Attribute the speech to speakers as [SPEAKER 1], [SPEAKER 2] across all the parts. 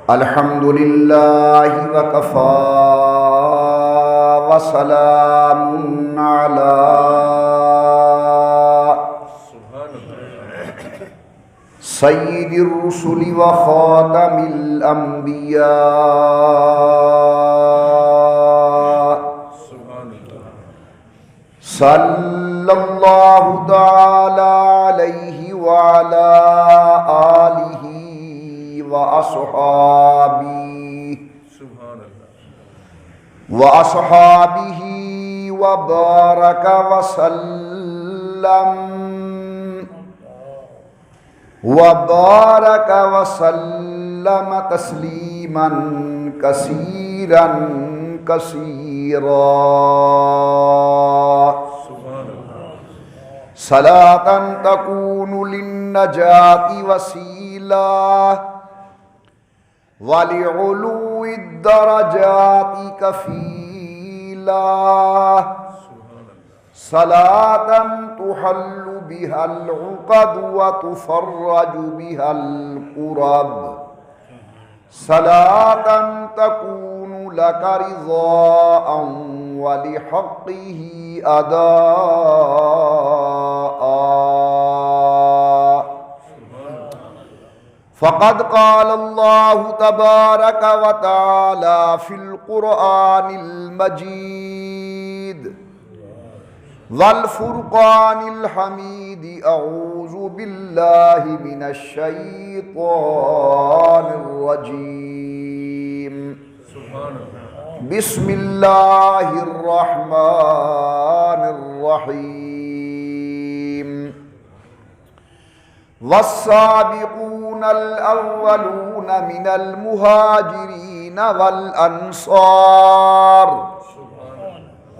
[SPEAKER 1] الحمد للہ وکفى وسلام علی سید الرسل وخاتم الانبیاء صلی اللہ تعالی علیہ وعلی آلہ وأصحابه وبارك وسلم تسليما كثيرا كثيرا صلاة تكون للنجاة وسيلة وَلِعُلُوِّ الدَّرَجَاتِ كَفِيلًا صلاة تحل بها العقد وتفرج بها الكرب صلاة تكون لك رضاء ولحقه أداء. فقد قال الله تبارك وتعالى في القرآن المجيد والفرقان الحميد أعوذ بالله من الشيطان الرجيم بسم الله الرحمن الرحيم والسابقون الأولون من المهاجرين والأنصار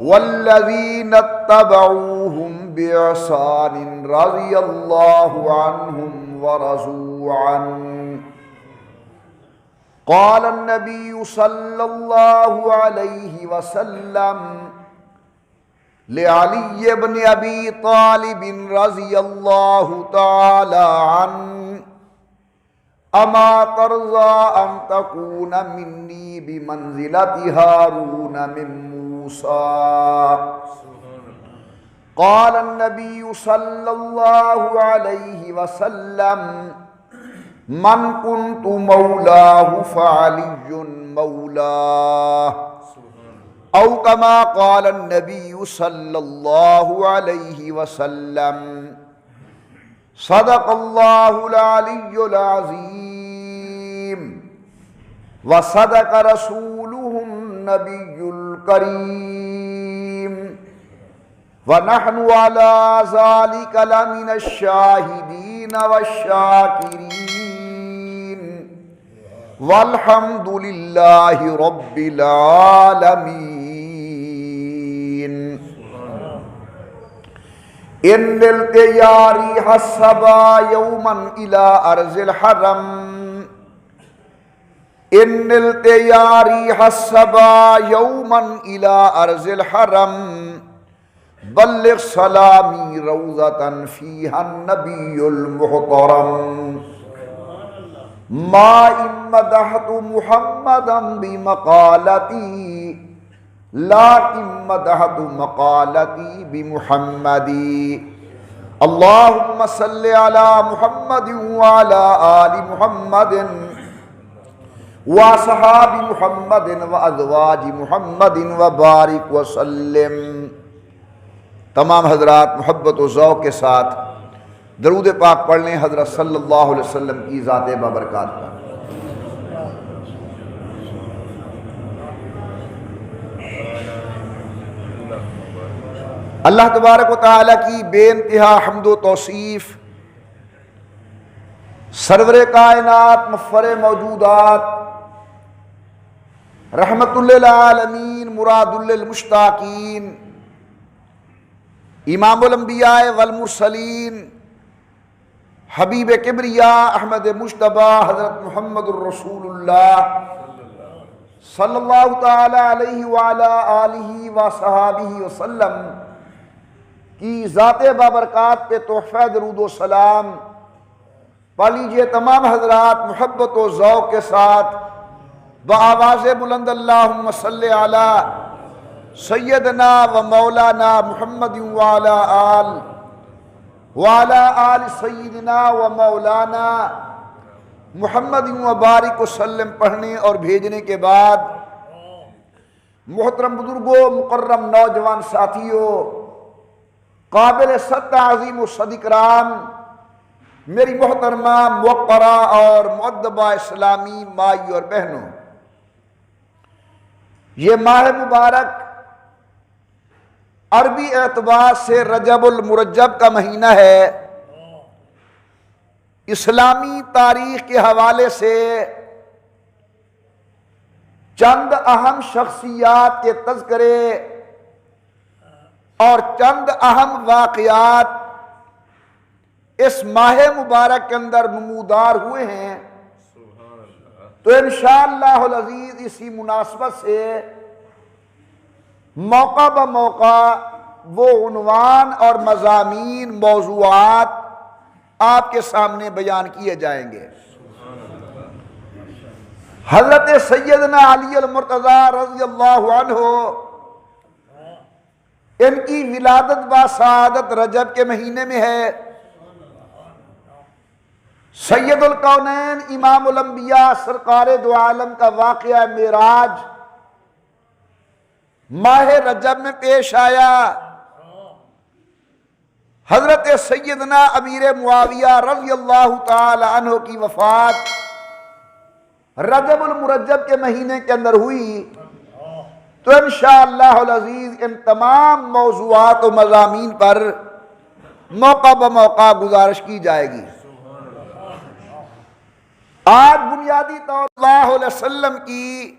[SPEAKER 1] والذين اتبعوهم بإحسان رضي الله عنهم ورضوا عنه. قال النبي صلى الله عليه وسلم لعلي بن أبي طالب رضي الله تعالى عنه: أما ترضى أن تكون مني بمنزلة هارون من موسى؟ قال النبي صلى الله عليه وسلم: من كنت مولاه فعلي مولاه، أو كما قال النبي صلى الله عليه وسلم. صدق الله العلي العظيم وصدق رسوله النبي الكريم، ونحن على ذلك لمن الشاهدين والشاكرين، والحمد لله رب العالمين. إن نلت يا ريح الصبا يوما إلى أرض الحرم، إن نلت يا ريح الصبا يوما إلى أرض الحرم، بلغ سلامي روضة فيها النبي المحترم. ما إن مدحت محمدا بمقالتي، لكن مدحت مقالتي بمحمد. اللهم صل على محمد وعلى آل محمد وأصحاب محمد وأزواج محمد وبارك وسلم. تمام حضرات محبت و ذوق کے ساتھ درود پاک پڑھ لیں حضرت صلی اللہ علیہ وسلم کی ذات بابرکات پر. اللہ تبارک و تعالیٰ کی بے انتہا حمد و توصیف، سرور کائنات مفخر موجودات، رحمت للعالمین مراد للمشتاقین، امام الانبیاء والمرسلین، حبیب کبریاء احمد مجتبی حضرت محمد الرسول اللہ صلی اللہ تعالی علیہ وعلی آلہ وصحابہ وسلم کی ذات بابرکات پہ تحفہ درود و سلام پڑھ لیجئے تمام حضرات محبت و ذوق کے ساتھ بآواز بلند اللہم صلی علی سیدنا و مولانا محمد وعلی آل سیدنا و مولانا محمد و بارک وسلم پڑھنے اور بھیجنے کے بعد محترم بزرگوں، مکرم نوجوان ساتھیوں، قابل صد تعظیم و صد اکرام میری محترمہ موقرہ اور مؤدبہ اسلامی مائی اور بہنوں، یہ ماہ مبارک عربی اعتبار سے رجب المرجب کا مہینہ ہے۔ اسلامی تاریخ کے حوالے سے چند اہم شخصیات کے تذکرے اور چند اہم واقعات اس ماہ مبارک کے اندر نمودار ہوئے ہیں، تو انشاءاللہ العزیز اسی مناسبت سے موقع بموقع وہ عنوان اور مضامین، موضوعات آپ کے سامنے بیان کیے جائیں گے۔ حضرت سیدنا علی المرتضی رضی اللہ عنہ، ان کی ولادت بسعادت رجب کے مہینے میں ہے۔ سید الکونین امام الانبیاء سرکار دو عالم کا واقعہ معراج ماہ رجب میں پیش آیا۔ حضرت سیدنا امیر معاویہ رضی اللہ تعالی عنہ کی وفات رجب المرجب کے مہینے کے اندر ہوئی، تو انشاءاللہ العزیز ان تمام موضوعات و مضامین پر موقع بموقع گزارش کی جائے گی۔ آج بنیادی طور صلی اللہ علیہ وسلم کی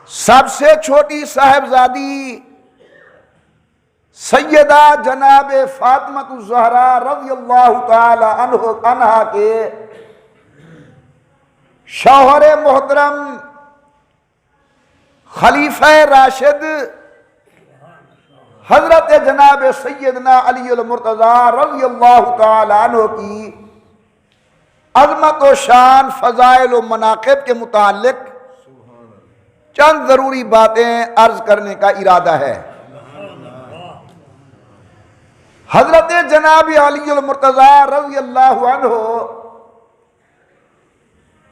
[SPEAKER 1] سب سے چھوٹی صاحبزادی سیدہ جناب فاطمہ الزہرا رضی اللہ تعالی عنہا کے شوہر محترم خلیفہ راشد حضرت جناب سیدنا علی المرتضی رضی اللہ تعالی عنہ کی عظمت و شان، فضائل و مناقب کے متعلق چند ضروری باتیں عرض کرنے کا ارادہ ہے۔ حضرت جناب علی المرتضی رضی اللہ عنہ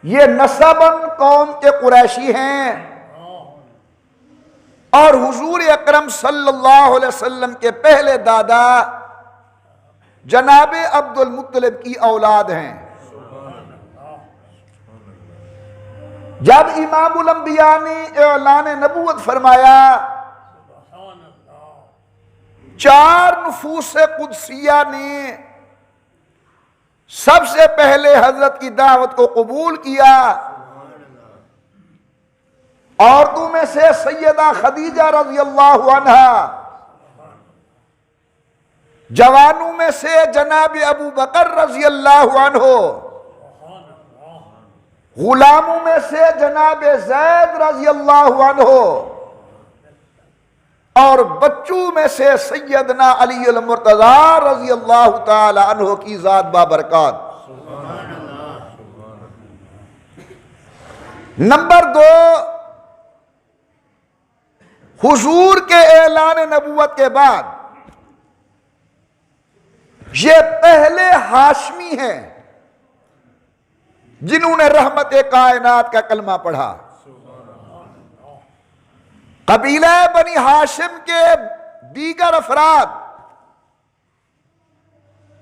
[SPEAKER 1] یہ نسباً قوم کے قریشی ہیں اور حضور اکرم صلی اللہ علیہ وسلم کے پہلے دادا جناب عبد المطلب کی اولاد ہیں۔ جب امام الانبیاء نے اعلان نبوت فرمایا، 4 نفوس قدسیہ نے سب سے پہلے حضرت کی دعوت کو قبول کیا۔ عورتوں میں سے سیدہ خدیجہ رضی اللہ عنہا، جوانوں میں سے جناب ابو بکر رضی اللہ عنہ، غلاموں میں سے جناب زید رضی اللہ عنہ، اور بچوں میں سے سیدنا علی المرتضی رضی اللہ تعالی عنہ کی ذات بابرکات۔ نمبر 2، حضور کے اعلان نبوت کے بعد یہ پہلے ہاشمی ہیں جنہوں نے رحمت کائنات کا کلمہ پڑھا۔ قبیلہ بنی ہاشم کے دیگر افراد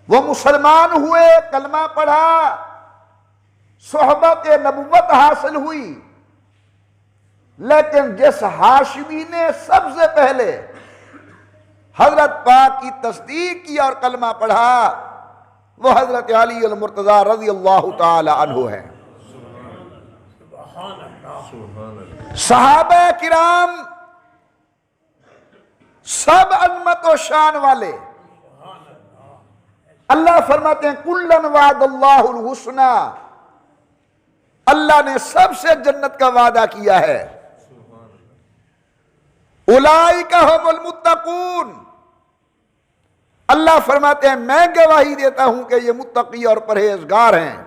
[SPEAKER 1] وہ مسلمان ہوئے، کلمہ پڑھا، صحبت نبوت حاصل ہوئی، لیکن جس ہاشمی نے سب سے پہلے حضرت پاک کی تصدیق کی اور کلمہ پڑھا وہ حضرت علی المرتضی رضی اللہ تعالی عنہ ہے۔ صحابہ کرام سب عظمت و شان والے، اللہ فرماتے ہیں کُلًّا وعد اللہ الحسنى، اللہ نے سب سے جنت کا وعدہ کیا ہے۔ اولئک ھم المتقون، اللہ فرماتے ہیں میں گواہی دیتا ہوں کہ یہ متقی اور پرہیزگار ہیں.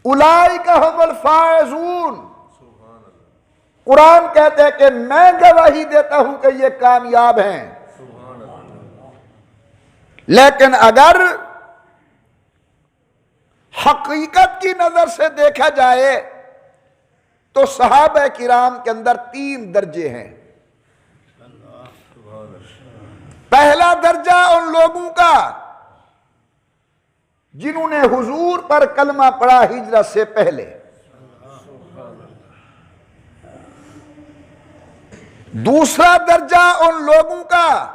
[SPEAKER 1] اولئک هم الفائزون. قرآن کہتے ہیں کہ میں گواہی دیتا ہوں کہ یہ کامیاب ہیں. لیکن اگر حقیقت کی نظر سے دیکھا جائے تو صحابہ کرام کے اندر 3 درجے ہیں. پہلا درجہ ان لوگوں کا جنہوں نے حضور پر کلمہ پڑھا ہجرت سے پہلے. دوسرا درجہ ان لوگوں کا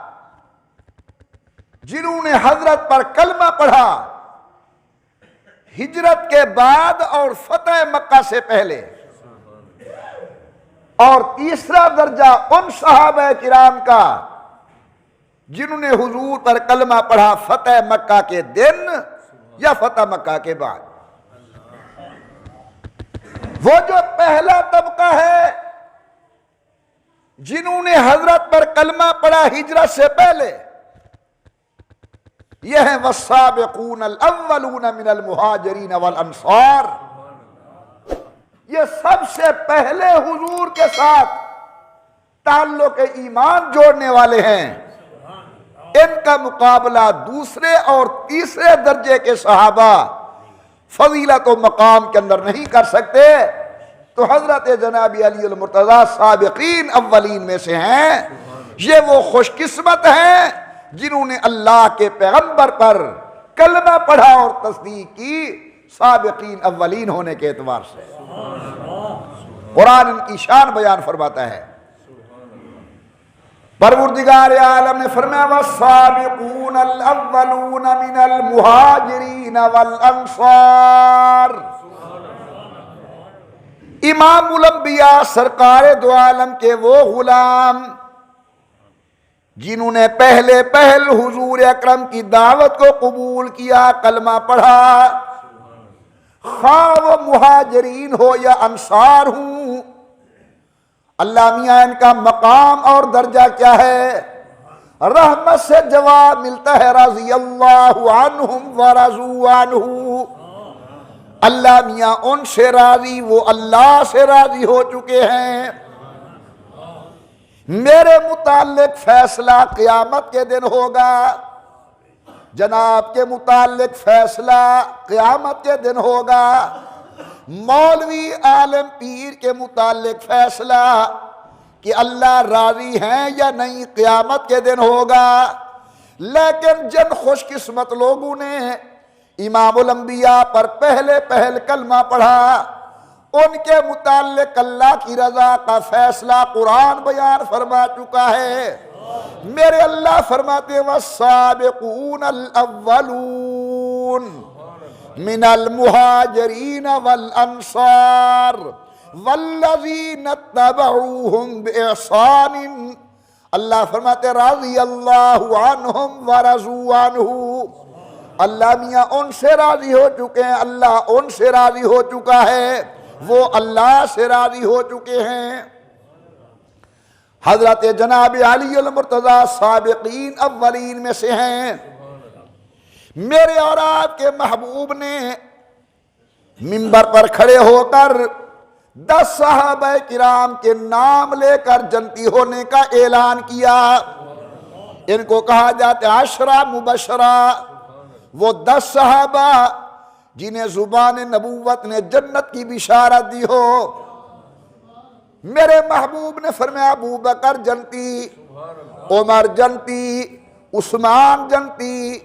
[SPEAKER 1] جنہوں نے حضرت پر کلمہ پڑھا ہجرت کے بعد اور فتح مکہ سے پہلے. اور تیسرا درجہ ان صحابہ کرام کا جنہوں نے حضور پر کلمہ پڑھا فتح مکہ کے دن یا فتح مکہ کے بعد. وہ جو پہلا طبقہ ہے جنہوں نے حضرت پر کلمہ پڑھا ہجرت سے پہلے، یہ ہیں والسابقون الاولون من المہاجرین والانصار. یہ سب سے پہلے حضور کے ساتھ تعلق ایمان جوڑنے والے ہیں. ان کا مقابلہ دوسرے اور تیسرے درجے کے صحابہ فضیلت و مقام کے اندر نہیں کر سکتے. تو حضرت جناب علی المرتضیٰ سابقین اولین میں سے ہیں. یہ وہ خوش قسمت ہیں جنہوں نے اللہ کے پیغمبر پر کلمہ پڑھا اور تصدیق کی سابقین اولین ہونے کے اعتبار سے. قرآن ان کی شان بیان فرماتا ہے. پروردگار عالم نے فرمایا والسابقون الاولون من المہاجرین والانصار. امام الانبیاء سرکار دو عالم کے وہ غلام جنہوں نے پہل حضور اکرم کی دعوت کو قبول کیا، کلمہ پڑھا، خواہ وہ مہاجرین ہو یا انصار ہوں. اللہ میاں ان کا مقام اور درجہ کیا ہے؟ رحمت سے جواب ملتا ہے رضی اللہ عنہم ورضوا عنہ. اللہ میاں ان سے راضی، وہ اللہ سے راضی ہو چکے ہیں. میرے متعلق فیصلہ قیامت کے دن ہوگا، جناب کے متعلق فیصلہ قیامت کے دن ہوگا، مولوی عالم پیر کے متعلق فیصلہ کہ اللہ راضی ہیں یا نہیں قیامت کے دن ہوگا. لیکن جن خوش قسمت لوگوں نے امام الانبیاء پر پہل کلمہ پڑھا ان کے متعلق اللہ کی رضا کا فیصلہ قرآن بیان فرما چکا ہے. میرے اللہ فرماتے ہیں والسابقون الاولون من المہاجرین والانصار والذین اتبعوہم بإحسان. اللہ فرماتے رضی اللہ عنہم ورضوا عنہ. اللہ میاں ان سے راضی ہو چکے ہیں، اللہ ان سے راضی ہو چکا ہے، وہ اللہ سے راضی ہو چکے ہیں. حضرت جناب علی المرتضیٰ سابقین اولین میں سے ہیں. میرے اور آپ کے محبوب نے منبر پر کھڑے ہو کر 10 صحابہ کرام کے نام لے کر جنتی ہونے کا اعلان کیا. ان کو کہا جاتا ہے 10 مبشرہ. وہ 10 صحابہ جنہیں زبان نبوت نے جنت کی بشارت دی ہو. میرے محبوب نے فرمایا ابو بکر جنتی، عمر جنتی، عثمان جنتی،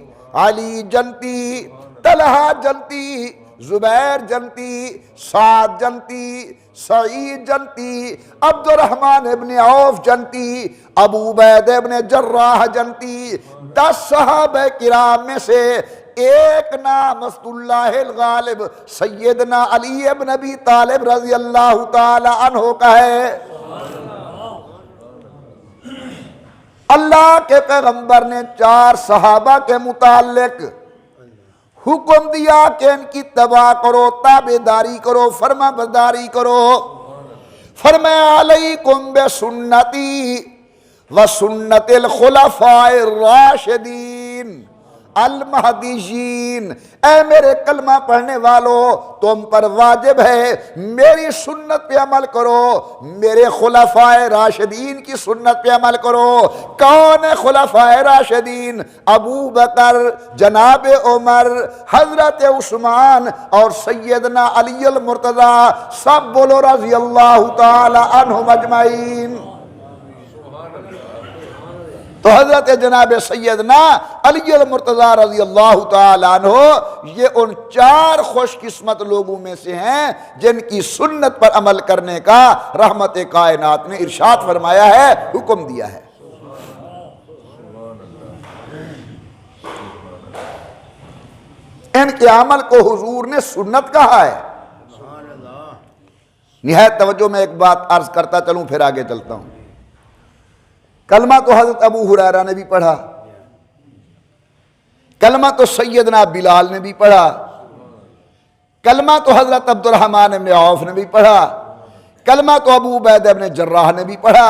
[SPEAKER 1] علی جنتی، طلحہ جنتی، زبیر جنتی، سعد جنتی، سعید جنتی، عبد الرحمن ابن عوف جنتی، ابو عبید ابن جراح جنتی. 10 صحابہ کرام میں سے ایک نام اسد اللہ الغالب سیدنا علی ابن ابی طالب رضی اللہ تعالی عنہ کا ہے. اللہ کے پیغمبر نے 4 صحابہ کے متعلق حکم دیا کہ ان کی اتباع کرو، تابعداری کرو، فرما برداری کرو. فرمایا علیکم بسنتی وسنت الخلفاء الراشدین المہدیین، اے میرے کلمہ پڑھنے والو، تم پر واجب ہے میری سنت پہ عمل کرو، میرے خلفاء راشدین کی سنت پہ عمل کرو۔ کون ہے خلفاء راشدین؟ ابو بکر، جناب عمر، حضرت عثمان اور سیدنا علی المرتضیٰ، سب بولو رضی اللہ تعالی عنہم اجمعین۔ تو حضرت جناب سیدنا علی المرتضیٰ رضی اللہ تعالیٰ عنہ یہ ان 4 خوش قسمت لوگوں میں سے ہیں جن کی سنت پر عمل کرنے کا رحمت کائنات نے ارشاد فرمایا ہے، حکم دیا ہے۔ ان کے عمل کو حضور نے سنت کہا ہے۔ نہایت توجہ میں ایک بات عرض کرتا چلوں پھر آگے چلتا ہوں۔ کلمہ تو حضرت ابو ہریرہ نے بھی پڑھا، کلمہ تو سیدنا بلال نے بھی پڑھا، کلمہ تو حضرت عبد الرحمن بن عوف نے بھی پڑھا، کلمہ تو ابو عبیدہ بن جراح نے بھی پڑھا،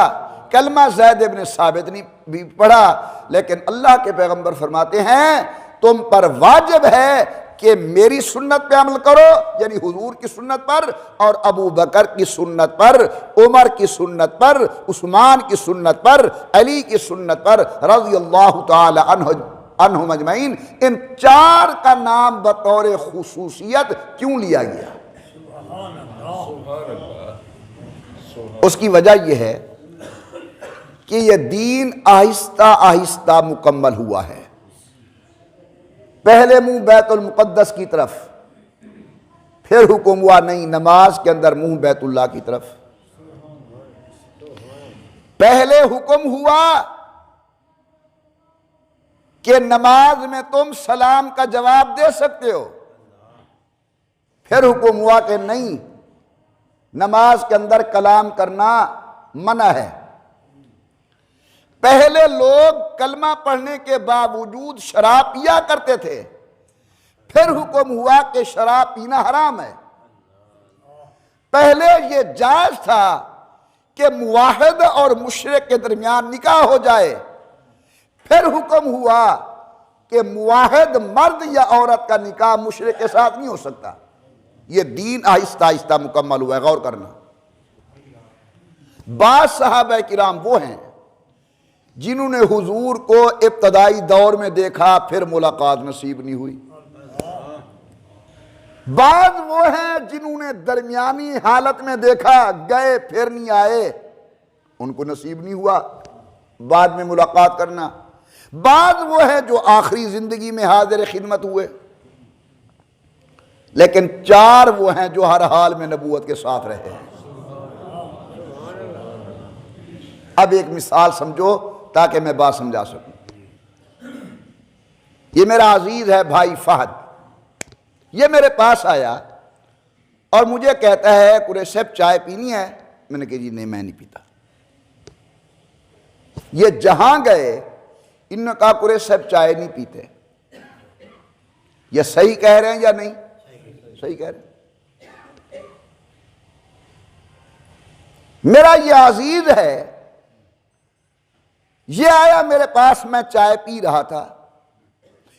[SPEAKER 1] کلمہ زید بن ثابت نے بھی پڑھا، لیکن اللہ کے پیغمبر فرماتے ہیں تم پر واجب ہے کہ میری سنت پہ عمل کرو، یعنی حضور کی سنت پر، اور ابو بکر کی سنت پر، عمر کی سنت پر، عثمان کی سنت پر، علی کی سنت پر رضی اللہ تعالی عنہم اجمعین۔ ان 4 کا نام بطور خصوصیت کیوں لیا گیا؟ اس کی وجہ یہ ہے کہ یہ دین آہستہ آہستہ مکمل ہوا ہے۔ پہلے منہ بیت المقدس کی طرف، پھر حکم ہوا نہیں نماز کے اندر منہ بیت اللہ کی طرف۔ پہلے حکم ہوا کہ نماز میں تم سلام کا جواب دے سکتے ہو، پھر حکم ہوا کہ نہیں، نماز کے اندر کلام کرنا منع ہے۔ پہلے لوگ کلمہ پڑھنے کے باوجود شراب پیا کرتے تھے، پھر حکم ہوا کہ شراب پینا حرام ہے۔ پہلے یہ جائز تھا کہ موحد اور مشرک کے درمیان نکاح ہو جائے، پھر حکم ہوا کہ موحد مرد یا عورت کا نکاح مشرک کے ساتھ نہیں ہو سکتا۔ یہ دین آہستہ آہستہ مکمل ہوا ہے، غور کرنا۔ بعض صحابہ کرام وہ ہیں جنہوں نے حضور کو ابتدائی دور میں دیکھا پھر ملاقات نصیب نہیں ہوئی، بعض وہ ہیں جنہوں نے درمیانی حالت میں دیکھا گئے پھر نہیں آئے، ان کو نصیب نہیں ہوا بعد میں ملاقات کرنا، بعض وہ ہیں جو آخری زندگی میں حاضر خدمت ہوئے، لیکن 4 وہ ہیں جو ہر حال میں نبوت کے ساتھ رہے ہیں۔ اب ایک مثال سمجھو تاکہ میں بات سمجھا سکوں۔ یہ میرا عزیز ہے بھائی فہد، یہ میرے پاس آیا اور مجھے کہتا ہے قریش صاحب چائے پینی ہے؟ میں نے کہا جی نہیں میں نہیں پیتا۔ یہ جہاں گئے انہوں نے کہا قریش صاحب چائے نہیں پیتے۔ یہ صحیح کہہ رہے ہیں یا نہیں؟ صحیح کہہ رہے ہیں۔ میرا یہ عزیز ہے، یہ آیا میرے پاس، میں چائے پی رہا تھا،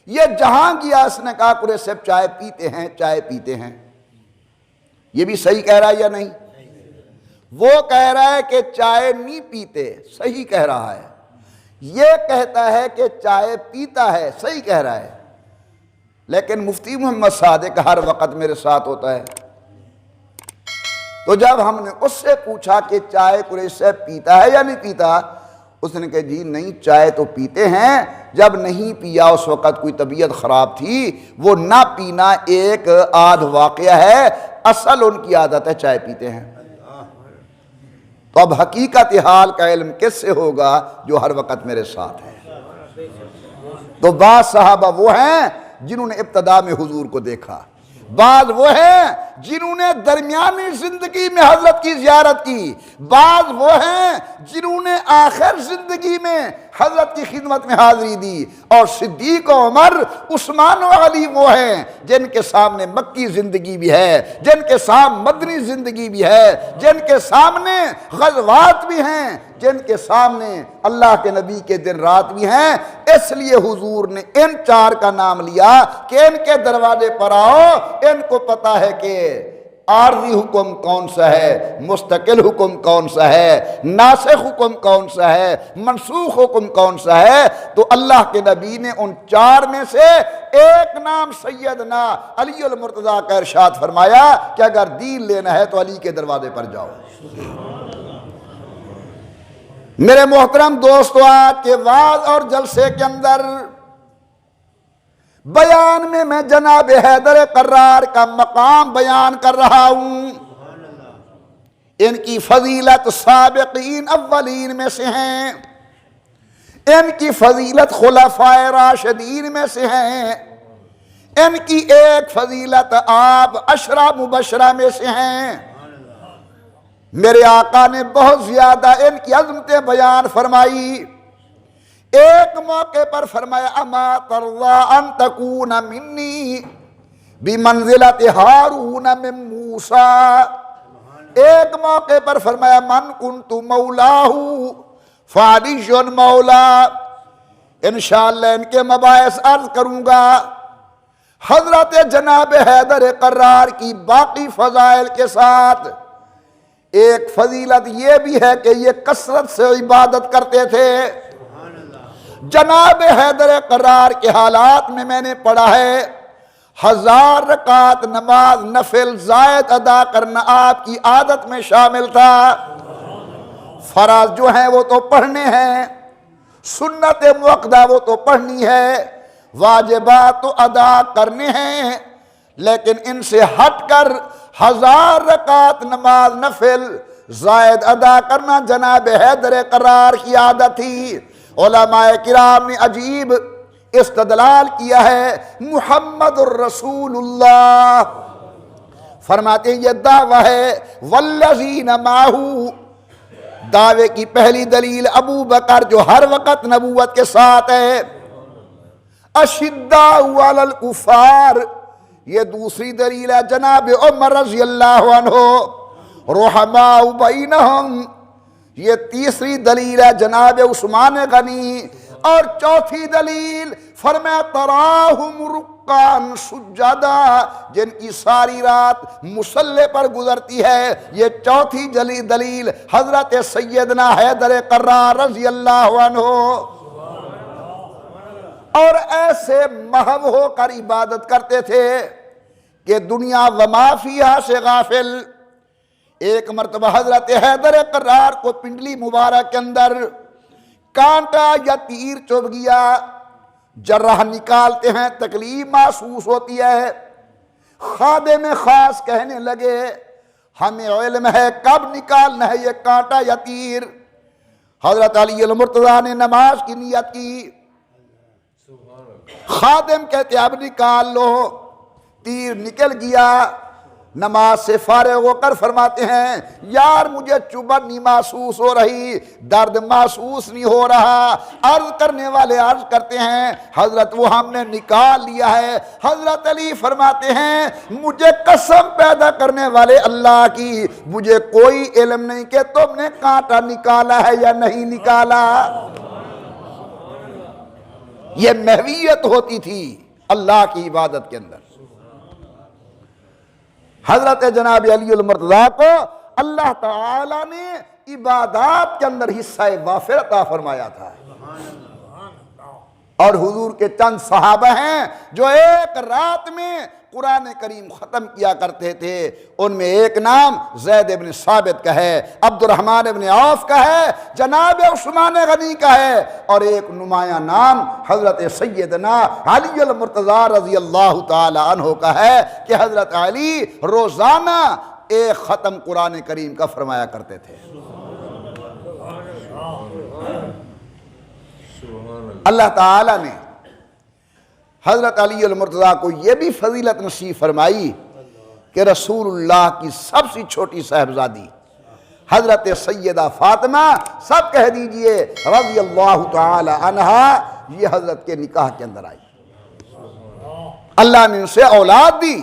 [SPEAKER 1] یہ جہاں گیا اس نے کہا قریش صاحب چائے پیتے ہیں، چائے پیتے ہیں۔ یہ بھی صحیح کہہ رہا ہے یا نہیں؟ وہ کہہ رہا ہے کہ چائے نہیں پیتے، صحیح کہہ رہا ہے۔ یہ کہتا ہے کہ چائے پیتا ہے، صحیح کہہ رہا ہے۔ لیکن مفتی محمد صادق ہر وقت میرے ساتھ ہوتا ہے، تو جب ہم نے اس سے پوچھا کہ چائے قریش صاحب پیتا ہے یا نہیں پیتا، اس نے کہا جی نہیں چائے تو پیتے ہیں، جب نہیں پیا اس وقت کوئی طبیعت خراب تھی، وہ نہ پینا ایک آدھ واقعہ ہے، اصل ان کی عادت ہے چائے پیتے ہیں۔ تو اب حقیقت حال کا علم کس سے ہوگا؟ جو ہر وقت میرے ساتھ ہے۔ تو بعض صحابہ وہ ہیں جنہوں نے ابتدا میں حضور کو دیکھا، بعض وہ ہیں جنہوں نے درمیانی زندگی میں حضرت کی زیارت کی، بعض وہ ہیں جنہوں نے آخر زندگی میں حضرت کی خدمت میں حاضری دی، اور صدیق و عمر، عثمان و علی وہ ہیں جن کے سامنے مکی زندگی بھی ہے، جن کے سامنے مدنی زندگی بھی ہے، جن کے سامنے غزوات بھی ہیں، جن کے سامنے اللہ کے نبی کے دن رات بھی ہیں۔ اس لیے حضور نے ان چار کا نام لیا کہ ان کے دروازے پر آؤ، ان کو پتا ہے کہ عارضی حکم کون سا ہے، مستقل حکم کون سا ہے، ناسخ حکم کون سا ہے، منسوخ حکم کون سا ہے۔ تو اللہ کے نبی نے ان چار میں سے ایک نام سیدنا علی المرتضیٰ کا ارشاد فرمایا کہ اگر دین لینا ہے تو علی کے دروازے پر جاؤ۔ میرے محترم دوستو، آج کے وعظ اور جلسے کے اندر بیان میں میں جناب حیدر قرار کا مقام بیان کر رہا ہوں۔ ان کی فضیلت سابقین اولین میں سے ہیں، ان کی فضیلت خلفائے راشدین میں سے ہیں، ان کی ایک فضیلت آپ عشرہ مبشرہ میں سے ہیں۔ میرے آقا نے بہت زیادہ ان کی عظمتیں بیان فرمائی۔ ایک موقع پر فرمایا اما ترضی ان تکون منی بمنزلت ہارون من موسیٰ۔ ایک موقع پر فرمایا من کنت مولاہ فعلی مولا۔ انشاءاللہ ان کے مباحث عرض کروں گا۔ حضرت جناب حیدر قرار کی باقی فضائل کے ساتھ ایک فضیلت یہ بھی ہے کہ یہ کثرت سے عبادت کرتے تھے۔ جناب حیدر قرار کے حالات میں نے پڑھا ہے 1000 رکعت نماز نفل زائد ادا کرنا آپ کی عادت میں شامل تھا۔ فرض جو ہیں وہ تو پڑھنے ہیں، سنت مؤکدہ وہ تو پڑھنی ہے، واجبات تو ادا کرنے ہیں، لیکن ان سے ہٹ کر 1000 رکعت نماز نفل زائد ادا کرنا جناب حیدر قرار کی عادت تھی۔ علماء کرام نے عجیب استدلال کیا ہے۔ محمد الرسول اللہ فرماتے ہیں یہ دعویٰ ہے والذین معہ، دعوے کی پہلی دلیل ابو بکر جو ہر وقت نبوت کے ساتھ ہے، اشداء علی الکفار یہ دوسری دلیل ہے، جناب عمر رضی اللہ عنہ رحماء بینہم یہ تیسری دلیل ہے، جناب عثمان غنی، اور چوتھی دلیل فرمایا تراہم رکعن سجدا جن کی ساری رات مصلی پر گزرتی ہے۔ یہ چوتھی دلیل حضرت سیدنا حیدر قرار رضی اللہ عنہ، اور ایسے محو ہو کر عبادت کرتے تھے کہ دنیا وما فیہا سے غافل۔ ایک مرتبہ حضرت حیدر قرار کو پنڈلی مبارک کے اندر کانٹا یا تیر چبھ گیا، جراح نکالتے ہیں، تکلیف محسوس ہوتی ہے۔ خادم خاص کہنے لگے ہمیں علم ہے کب نکالنا ہے یہ کانٹا یا تیر۔ حضرت علی المرتضیٰ نے نماز کی نیت کی، خادم کہتے اب نکال لو، تیر نکل گیا۔ نماز سے فارغ ہو کر فرماتے ہیں یار مجھے چبھن نہیں محسوس ہو رہی، درد محسوس نہیں ہو رہا۔ عرض کرنے والے عرض کرتے ہیں حضرت وہ ہم نے نکال لیا ہے۔ حضرت علی فرماتے ہیں مجھے قسم پیدا کرنے والے اللہ کی مجھے کوئی علم نہیں کہ تم نے کانٹا نکالا ہے یا نہیں نکالا۔ یہ محویت ہوتی تھی اللہ کی عبادت کے اندر۔ حضرت جناب علی المرتضیٰ کو اللہ تعالی نے عبادات کے اندر حصہ وافر عطا فرمایا تھا، اور حضور کے چند صحابہ ہیں جو ایک رات میں قرآن کریم ختم کیا کرتے تھے۔ ان میں ایک نام زید بن ثابت کا ہے، عبد الرحمن بن عوف کا ہے، جناب عثمان غنی کا ہے، اور ایک نمایاں نام حضرت سیدنا علی المرتضیٰ رضی اللہ تعالی عنہ کا ہے کہ حضرت علی روزانہ ایک ختم قرآن کریم کا فرمایا کرتے تھے۔ اللہ تعالی نے حضرت علی المرتضیٰ کو یہ بھی فضیلت نصیب فرمائی کہ رسول اللہ کی سب سے چھوٹی صاحبزادی حضرت سیدہ فاطمہ، سب کہہ دیجئے رضی اللہ تعالی عنہا، یہ حضرت کے نکاح کے اندر آئی۔ اللہ نے ان سے اولاد دی،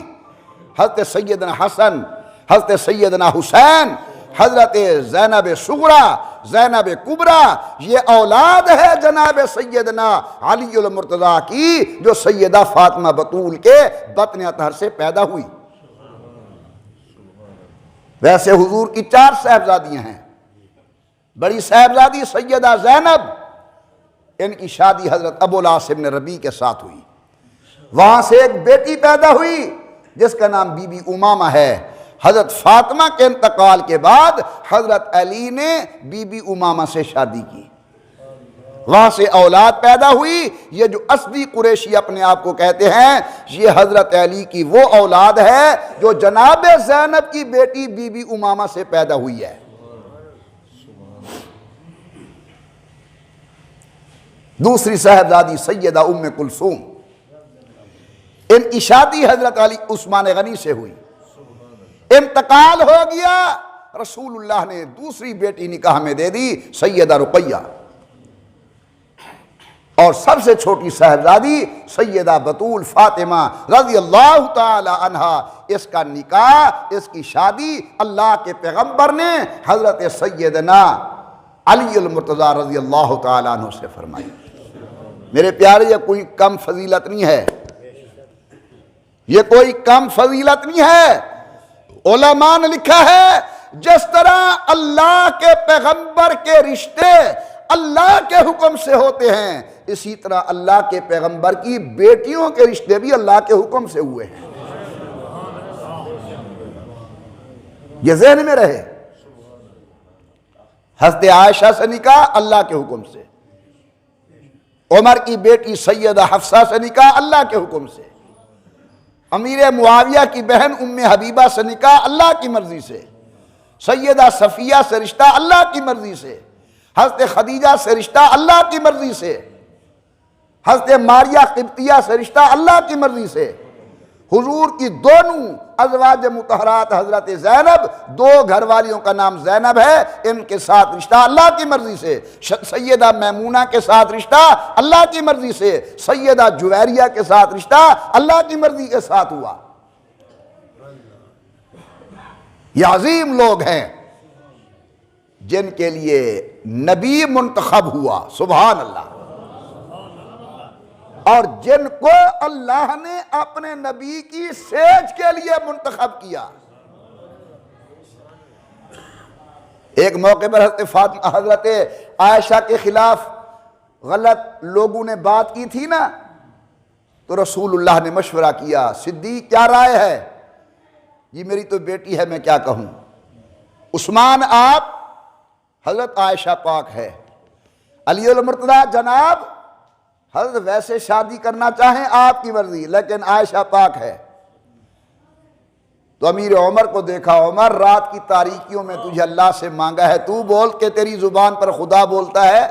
[SPEAKER 1] حضرت سیدنا حسن، حضرت سیدنا حسین، حضرت زینب صغریٰ، زینب کبریٰ، یہ اولاد ہے جناب سیدنا علی المرتضیٰ کی، جو سیدہ فاطمہ بطول کے بطن اطہر سے پیدا ہوئی۔ ویسے حضور کی 4 صاحبزادیاں ہیں۔ بڑی صاحبزادی سیدہ زینب، ان کی شادی حضرت ابو العاص بن ربیع کے ساتھ ہوئی، وہاں سے ایک بیٹی پیدا ہوئی جس کا نام بی بی امامہ ہے۔ حضرت فاطمہ کے انتقال کے بعد حضرت علی نے بی بی امامہ سے شادی کی، وہاں سے اولاد پیدا ہوئی۔ یہ جو اسدی قریشی اپنے آپ کو کہتے ہیں، یہ حضرت علی کی وہ اولاد ہے جو جناب زینب کی بیٹی بی بی امامہ سے پیدا ہوئی ہے۔ دوسری صاحبزادی سیدہ ام کلثوم، ان کی شادی حضرت علی عثمان غنی سے ہوئی، انتقال ہو گیا، رسول اللہ نے دوسری بیٹی نکاح میں دے دی سیدہ رقیہ، اور سب سے چھوٹی صاحبزادی سیدہ بطول فاطمہ رضی اللہ تعالی عنہا، اس کا نکاح، اس کی شادی اللہ کے پیغمبر نے حضرت سیدنا علی المرتضیٰ رضی اللہ تعالی عنہ سے فرمائی۔ میرے پیارے، یہ کوئی کم فضیلت نہیں ہے، یہ کوئی کم فضیلت نہیں ہے۔ علماء نے لکھا ہے جس طرح اللہ کے پیغمبر کے رشتے اللہ کے حکم سے ہوتے ہیں، اسی طرح اللہ کے پیغمبر کی بیٹیوں کے رشتے بھی اللہ کے حکم سے ہوئے ہیں۔ یہ ذہن میں رہے، حضرت عائشہ سے نکاح اللہ کے حکم سے، عمر کی بیٹی سیدہ حفصہ سے نکاح اللہ کے حکم سے، امیر معاویہ کی بہن ام حبیبہ سے نکاح اللہ کی مرضی سے، سیدہ صفیہ سے رشتہ اللہ کی مرضی سے، حضرت خدیجہ سے رشتہ اللہ کی مرضی سے، حضرت ماریہ قبطیہ سے رشتہ اللہ کی مرضی سے، حضور کی دونوں ازواج مطہرات حضرت زینب، 2 گھر والیوں کا نام زینب ہے، ان کے ساتھ رشتہ اللہ کی مرضی سے، سیدہ میمونہ کے ساتھ رشتہ اللہ کی مرضی سے، سیدہ جویریہ کے ساتھ رشتہ اللہ کی مرضی کے ساتھ ہوا۔ یہ عظیم لوگ ہیں جن کے لیے نبی منتخب ہوا، سبحان اللہ، اور جن کو اللہ نے اپنے نبی کی سیج کے لیے منتخب کیا۔ ایک موقع پر حضرت عائشہ کے خلاف غلط لوگوں نے بات کی تھی نا، تو رسول اللہ نے مشورہ کیا، صدیق کیا رائے ہے؟ یہ میری تو بیٹی ہے، میں کیا کہوں؟ عثمان آپ، حضرت عائشہ پاک ہے، علی المرتضیٰ جناب، حضرت ویسے شادی کرنا چاہیں آپ کی مرضی، لیکن عائشہ پاک ہے۔ تو امیر عمر کو دیکھا، عمر رات کی تاریکیوں میں تجھے اللہ سے مانگا ہے، تو بول کہ تیری زبان پر خدا بولتا ہے؟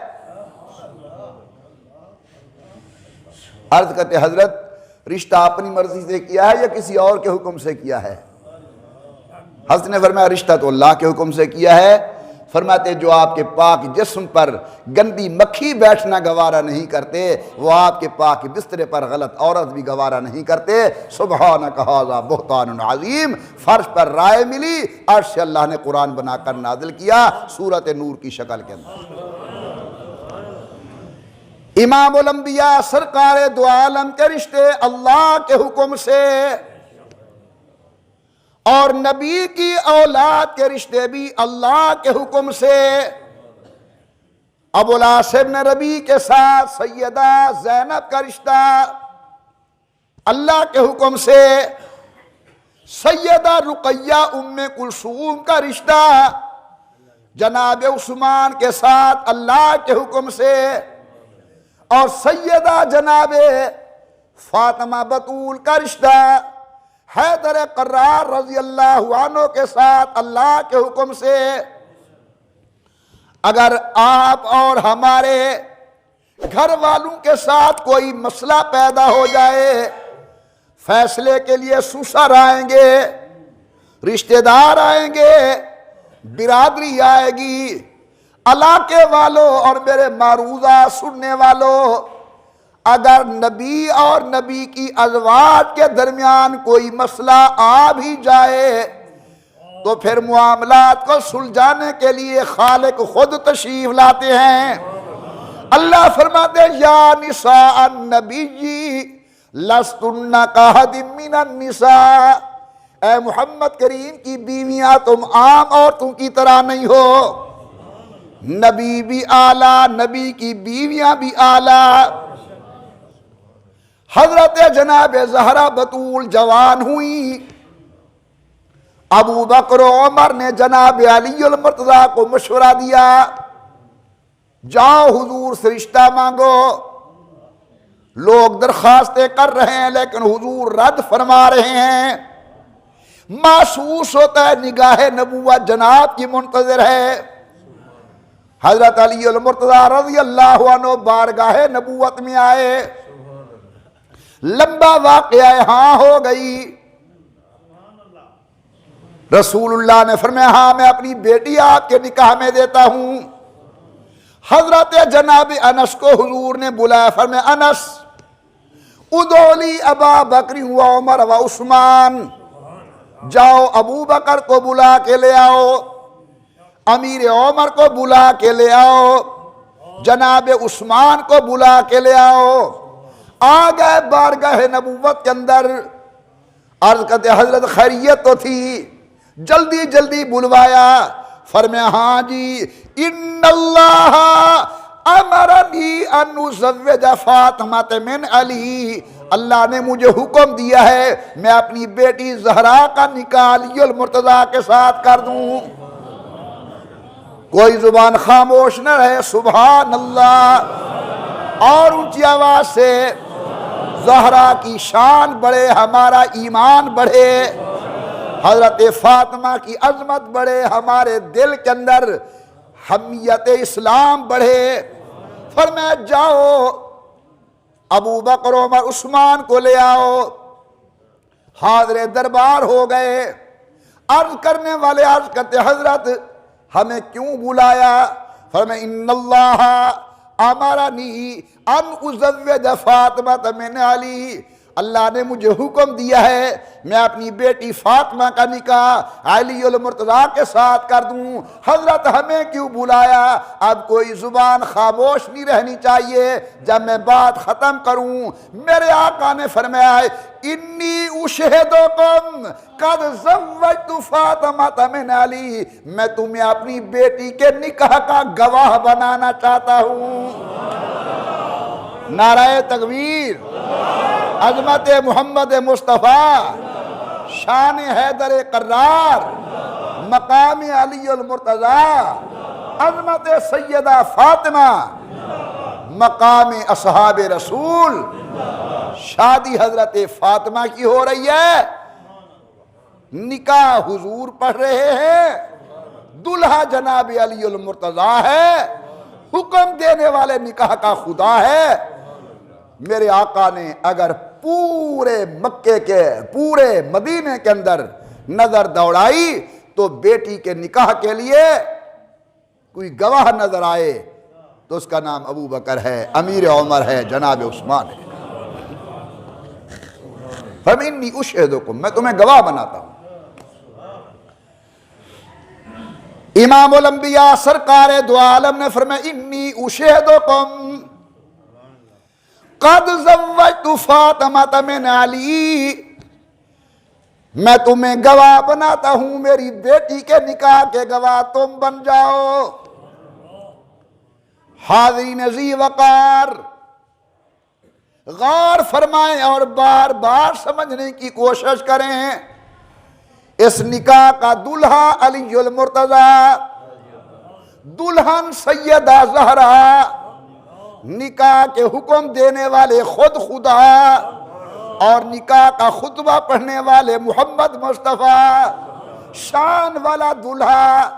[SPEAKER 1] عرض کرتے حضرت رشتہ اپنی مرضی سے کیا ہے یا کسی اور کے حکم سے کیا ہے؟ حضرت نے فرمایا رشتہ تو اللہ کے حکم سے کیا ہے۔ فرماتے جو آپ کے پاک جسم پر گندی مکھی بیٹھنا گوارا نہیں کرتے، وہ آپ کے پاک بسترے پر غلط عورت بھی گوارا نہیں کرتے۔ سبحانک ھذا بہتان عظیم، فرش پر رائے ملی، عرش سے اللہ نے قرآن بنا کر نازل کیا سورۃ نور کی شکل کے اندر۔ امام الانبیاء سرکار دو عالم کے رشتے اللہ کے حکم سے، اور نبی کی اولاد کے رشتے بھی اللہ کے حکم سے۔ ابو العاص بن ربیع کے ساتھ سیدہ زینب کا رشتہ اللہ کے حکم سے، سیدہ رقیہ ام کلثوم کا رشتہ جناب عثمان کے ساتھ اللہ کے حکم سے، اور سیدہ جناب فاطمہ بطول کا رشتہ حیدر قرار رضی اللہ عنہ کے ساتھ اللہ کے حکم سے۔ اگر آپ اور ہمارے گھر والوں کے ساتھ کوئی مسئلہ پیدا ہو جائے، فیصلے کے لیے سسر آئیں گے، رشتہ دار آئیں گے، برادری آئے گی، علاقے والوں اور میرے معروضہ سننے والوں، اگر نبی اور نبی کی ازواج کے درمیان کوئی مسئلہ آ بھی جائے تو پھر معاملات کو سلجھانے کے لیے خالق خود تشریف لاتے ہیں۔ اللہ فرماتے ہیں یا نساء النبی لستن کاحد من النساء، اے محمد کریم کی بیویاں تم عام عورتوں کی طرح نہیں ہو، نبی بھی اعلیٰ، نبی کی بیویاں بھی اعلیٰ۔ حضرت جناب زہرا بطول جوان ہوئی، ابو بکر و عمر نے جناب علی المرتضیٰ کو مشورہ دیا، جاؤ حضور سے رشتہ مانگو۔ لوگ درخواستیں کر رہے ہیں لیکن حضور رد فرما رہے ہیں، محسوس ہوتا ہے نگاہ نبوت جناب کی منتظر ہے۔ حضرت علی المرتضیٰ رضی اللہ عنہ بارگاہ نبوت میں آئے، لمبا واقعہ ہاں ہو گئی۔ رسول اللہ نے فرمایا ہاں میں اپنی بیٹی آپ کے نکاح میں دیتا ہوں۔ حضرت جناب انس کو حضور نے بلایا، فرمایا انس ادعو لی ابا بکر و عمر و عثمان، جاؤ ابو بکر کو بلا کے لے آؤ، امیر عمر کو بلا کے لے آؤ، جناب عثمان کو بلا کے لے آؤ۔ آ گئے بارگاہ نبوت کے اندر، عرض کرتے حضرت خیریت تو تھی، جلدی جلدی بلوایا، فرمایا ہاں جی ان اللہ امرنی ان ازوج فاطمہ من علی، اللہ نے مجھے حکم دیا ہے میں اپنی بیٹی زہرا کا نکاح علی المرتضیٰ کے ساتھ کر دوں۔ کوئی زبان خاموش نہ رہے، سبحان اللہ، اور اونچی آواز سے زہرا کی شان بڑھے، ہمارا ایمان بڑھے، حضرت فاطمہ کی عظمت بڑھے، ہمارے دل کے اندر حمیت اسلام بڑھے۔ فرمایا جاؤ ابو بکر عمر عثمان کو لے آؤ۔ حاضر دربار ہو گئے، عرض کرنے والے عرض کرتے حضرت ہمیں کیوں بلایا؟ فرمایا ان اللہ امرنی ان ازوج فاطمہ من علی، اللہ نے مجھے حکم دیا ہے میں اپنی بیٹی فاطمہ کا نکاح علی المرتضیٰ کے ساتھ کر دوں۔ حضرت ہمیں کیوں بلایا؟ اب کوئی زبان خاموش نہیں رہنی چاہیے جب میں بات ختم کروں۔ میرے آقا نے فرمایا انی اشہدکم قد زوجت فاطمہ من علی، میں تمہیں اپنی بیٹی کے نکاح کا گواہ بنانا چاہتا ہوں۔ نعرہ تکبیر، عظمت محمد مصطفیٰ، شان حیدر قرار، مقام علی المرتضیٰ، عظمت سیدہ فاطمہ، مقام اصحاب رسول۔ شادی حضرت فاطمہ کی ہو رہی ہے، نکاح حضور پڑھ رہے ہیں، دلہا جناب علی المرتضیٰ ہے، حکم دینے والے نکاح کا خدا ہے۔ میرے آقا نے اگر پورے مکے کے پورے مدینے کے اندر نظر دوڑائی تو بیٹی کے نکاح کے لیے کوئی گواہ نظر آئے تو اس کا نام ابو بکر ہے، امیر عمر ہے، جناب عثمان ہے۔ فَإِنِّي أُشْهِدُكُمْ، میں تمہیں گواہ بناتا ہوں۔ امام الانبیاء سرکار دو عالم نے فرمایا انی اشہدکم قد زوجت فاطمہ من علی، میں تمہیں گواہ بناتا ہوں، میری بیٹی کے نکاح کے گواہ تم بن جاؤ۔ حاضرین ذی وقار، غور فرمائیں اور بار بار سمجھنے کی کوشش کریں۔ اس نکاح کا دلہا علی المرتضیٰ، دلہن سیدہ زہرا، نکاح کے حکم دینے والے خود خدا اور نکاح کا خطبہ پڑھنے والے محمد مصطفیٰ، شان والا دلہا،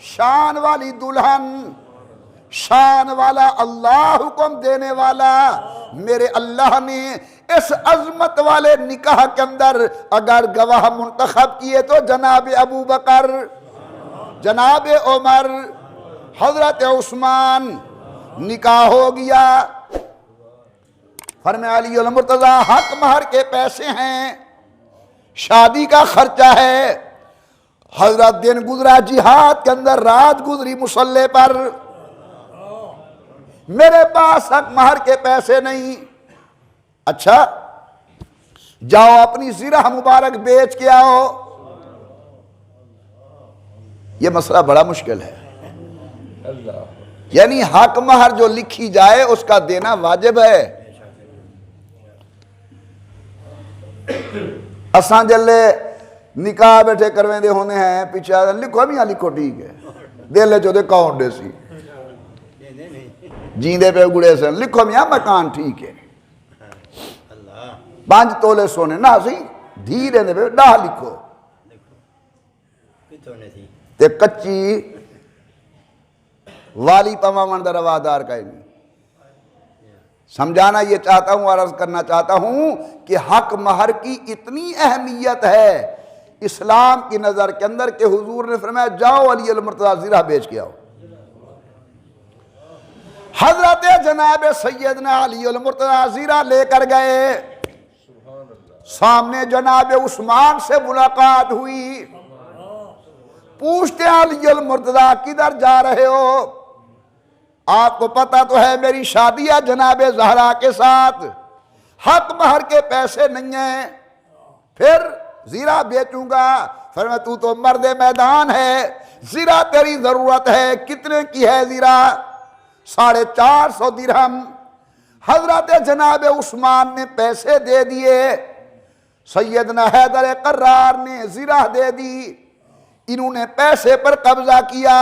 [SPEAKER 1] شان والی دلہن، شان والا اللہ، حکم دینے والا۔ میرے اللہ نے اس عظمت والے نکاح کے اندر اگر گواہ منتخب کیے تو جناب ابو بکر، جناب عمر، حضرت عثمان، نکاح ہو گیا۔ فرمایا علی المرتضی حق مہر کے پیسے ہیں، شادی کا خرچہ ہے، حضرت دن گزرا جہاد کے اندر، رات گزری مسلح پر، میرے پاس حق مہر کے پیسے نہیں۔ اچھا جاؤ اپنی زرہ مبارک بیچ کے آؤ۔ یہ مسئلہ بڑا مشکل ہے، یعنی حق مہر جو لکھی جائے اس کا دینا واجب ہے۔ اساں جلے نکاح بیٹھے کرویں دے ہونے ہیں، پیچھے لکھو میاں لکھو ٹھیک ہے، دے لے جو دے کون دے سی جیندے پہ گڑے سے لکھو میاں مکان ٹھیک ہے، 5 تولے سونے نہ سی دھیرے نے پہ ڈاہ لکھو تے کچی والی پمامن در روادار کا ہی نہیں۔ سمجھانا یہ چاہتا ہوں، عرض کرنا چاہتا ہوں کہ حق مہر کی اتنی اہمیت ہے اسلام کی نظر کے اندر کہ حضور نے فرمایا جاؤ علی المرتضی زرہ بیچ کے آؤ۔ حضرت جناب سیدنا علی المرتضی زرہ لے کر گئے، سامنے جناب عثمان سے ملاقات ہوئی، پوچھتے ہیں علی المرتضی کدھر جا رہے ہو؟ آپ کو پتہ تو ہے میری شادی ہے جناب زہرا کے ساتھ، حق مہر کے پیسے نہیں ہیں، پھر زرہ بیچوں گا۔ فرمایا تو تو مرد میدان ہے، زرہ تیری ضرورت ہے، کتنے کی ہے زرہ؟ 450 درہم۔ حضرت جناب عثمان نے پیسے دے دیے، سیدنا حیدر قرار نے زرہ دے دی، انہوں نے پیسے پر قبضہ کیا،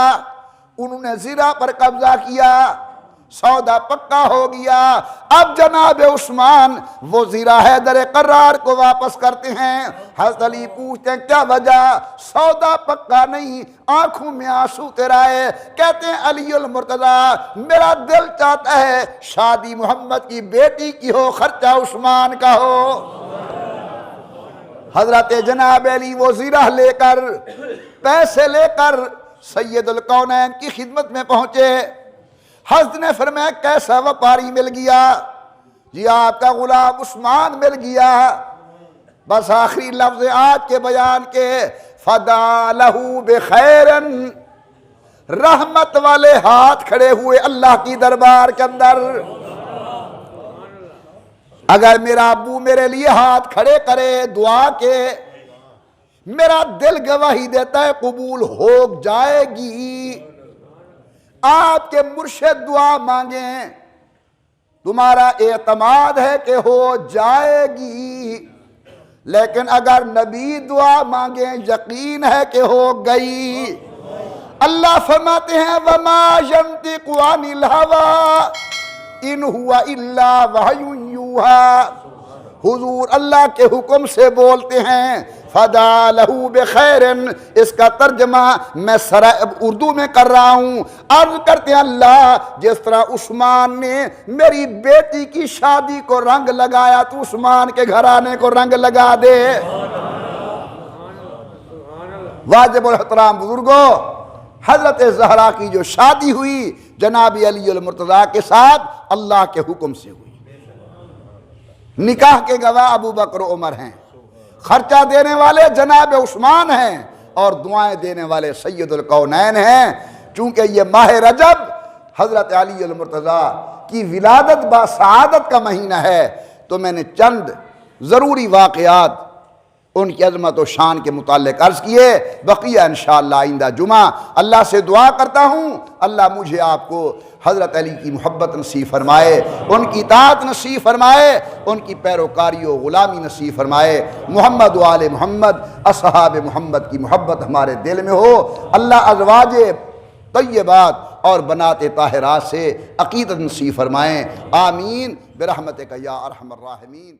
[SPEAKER 1] انہوں نے زرہ پر قبضہ کیا، سودا پکا ہو گیا۔ اب جناب عثمان وہ زرہ حیدر قرار کو واپس کرتے ہیں۔ حضرت علی پوچھتے ہیں کیا وجہ؟ سودا پکا نہیں، آنکھوں میں آنسو تیرائے، کہتے ہیں علی المرتضی میرا دل چاہتا ہے شادی محمد کی بیٹی کی ہو، خرچہ عثمان کا ہو۔ حضرت جناب علی وہ زرہ لے کر، پیسے لے کر سید الکونین کی خدمت میں پہنچے۔ حضرت نے فرمایا کیسا وپاری مل گیا؟ جی آپ کا غلام عثمان مل گیا۔ بس آخری لفظ آج کے بیان کے فدا لہو بخیرن، رحمت والے ہاتھ کھڑے ہوئے اللہ کی دربار کے اندر۔ اگر میرا ابو میرے لیے ہاتھ کھڑے کرے دعا کے، میرا دل گواہی دیتا ہے قبول ہو جائے گی۔ آپ کے مرشد دعا مانگیں، تمہارا اعتماد ہے کہ ہو جائے گی، لیکن اگر نبی دعا مانگیں یقین ہے کہ ہو گئی۔ اللہ فرماتے ہیں وَمَا يَنطِقُ عَنِ الْهَوَىٰ إِنْ هُوَ إِلَّا وَحْيٌ يُوحَىٰ، حضور اللہ کے حکم سے بولتے ہیں۔ فدا لہو بخیرن، اس کا ترجمہ میں اردو میں کر رہا ہوں۔ عرض کرتے ہیں اللہ جس طرح عثمان نے میری بیٹی کی شادی کو رنگ لگایا تو عثمان کے گھرانے کو رنگ لگا دے۔ واجب الاحترام بزرگوں، حضرت زہرا کی جو شادی ہوئی جناب علی المرتضی کے ساتھ اللہ کے حکم سے ہوئی۔ نکاح کے گواہ ابو بکر و عمر ہیں، خرچہ دینے والے جناب عثمان ہیں، اور دعائیں دینے والے سید الکونین ہیں۔ چونکہ یہ ماہ رجب حضرت علی المرتضی کی ولادت با سعادت کا مہینہ ہے، تو میں نے چند ضروری واقعات ان کی عظمت و شان کے متعلق عرض کیے، بقیہ انشاءاللہ آئندہ جمعہ۔ اللہ سے دعا کرتا ہوں اللہ مجھے آپ کو حضرت علی کی محبت نصیب فرمائے، ان کی اطاعت نصیب فرمائے، ان کی پیروکاری و غلامی نصیب فرمائے۔ محمد و آل محمد، اصحاب محمد کی محبت ہمارے دل میں ہو۔ اللہ ازواج طیبات اور بنات طاہرات سے عقیدت نصیب فرمائیں، آمین برحمتک یا ارحم الراحمین۔